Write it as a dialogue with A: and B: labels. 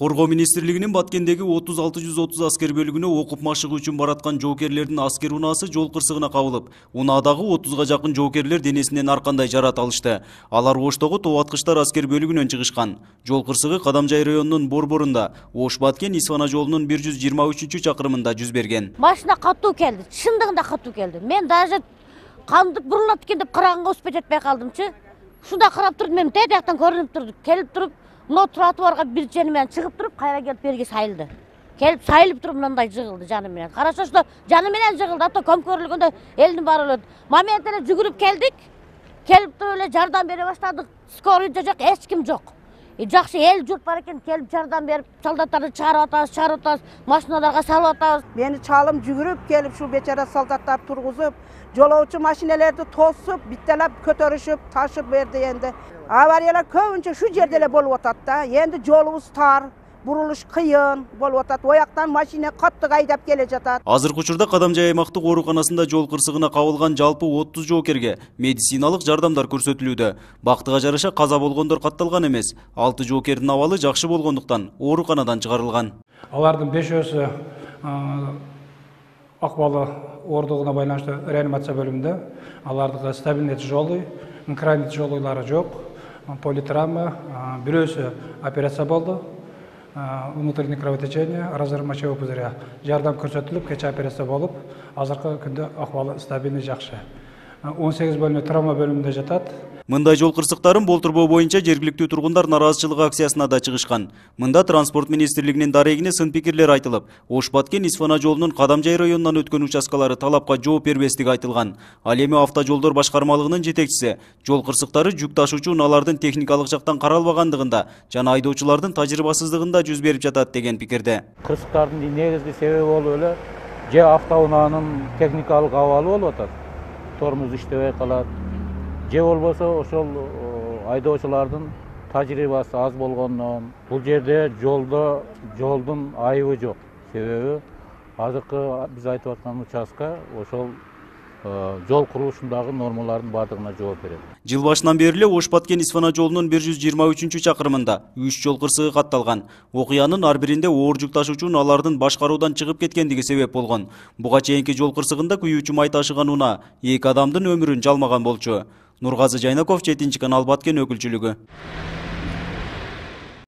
A: Коргоо министрлигинин Баткендеги 3630 аскер бөлүгүнө окуп машыгуу үчүн бараткан жоокерлердин аскер унаасы жол кырсыгына кабылып, унаадагы 30га жакын жоокерлер денесинен ар кандай жарат алышты. Алар Оштогу тоо аткычтар аскер бөлүгүнөн чыгышкан. Жол кырсыгы Кадамжай районунун Борборунда, Ош-Баткен Исфана жолунун 123-чакырымында жүз берген.
B: Машина катуу келди, чындыгында катуу келди. Мен даже кандып бурулат экен деп караганга успеть этпей калдымчы. Шунда карап турдум, мен тетияктан көрүнүп турду. Келип туруп, мына тротуарга бир жени менен чыгып туруп, кайра келип берге сайылды. Келип сайылып туруп мындай жыгылды жаны менен. Караса что жаны менен жыгылды, ата көмкөрүлгөндө элдин баары өлөдү. Момент эле жүгүрүп келдик. Келип туруп эле жардам бере баштадык. Скорый жок, эч ким жок. Жакшы эл журт бар экен, келип жардам берип, солдаттарды чыгарып атабыз, машиналарга салып атабыз.
C: Мени чалым жүгүрүп келип шу бечара солдаттар тургузуп, жолоочу машиналарды тосуп, биттелеп көтөрүшүп, ташып берди энди. Авариялар көбүнчө шу жерде эле болуп атат да. Энди жолубуз тар, бурулуш кыйын болуп атат. Ояктан машина каттык айдап келе жатат.
A: Азыркы учурда Кадамжай аймактык ооруканасында жол кырсыгына кабылган жалпы 30 жоокерге медициналык жардамдар көрсөтүлүүдө. Бактыга жараша каза болгондор катталган эмес. 6 жоокердин абалы жакшы болгондуктан ооруканадан чыгарылган.
D: Алардын 5өөсү акыбалы оордугуна байланыштуу реанимация бөлүмүндө. Алардыкы стабильный тяжелый, крайне тяжелыйлары жок. Политравма, бирөөсү операция болду. Внутреннее кровотечение, разрыв мочевого пузыря. Жардам көрсөтүлүп, кече операция болуп, азыркы күндө акыбалы стабильный жакшы. 18 бөлмө травма бөлүмүндө жатат.
A: Мындай жол кырсыктарын болтурбоо боюнча жергиликтүү тургундар нараазычылык акциясына да чыгышкан. Мында транспорт министрлигинин дарегине сын пикирлер айтылып, Ош-Баткен Исфана жолунун Кадамжай районунан өткөн участкалары талапка жооп бербестиги айтылган. Ал эми автожолдор башкармалыгынын жетекчиси жол кырсыктары жүк ташуучу унаалардын техникалык жактан каралбагандыгында жана айдоочулардын тажрыйбасыздыгында жүз берип жатат деген пикирде.
E: Кырсыктардын негизги себеби болуп эле же автоунаанын техникалык абалы болуп атат. Тормоз иштебей калат. Же болбосо ошол айдоочулардын тажрыйбасы аз болгондон, бул жерде жолдун айыбы жок. Себеби азыркы биз айтып аткан участка ошол жол курулушундагы нормалардын бардыгына жооп берет.
A: Жыл башынан бери эле Ош-Баткен Исфана жолунун 123-чакырымында 3 жол кырсыгы катталган. Окуянын ар биринде оор жүк ташуучу унаалардын башкаруудан чыгып кеткендиги себеп болгон. Буга чейинки жол кырсыгында күйүүчү май ташыган унаа 2 адамдын өмүрүн жалмаган болчу. Нургазы Жайнаков, 7 канал Баткен өкүлчүлүгү.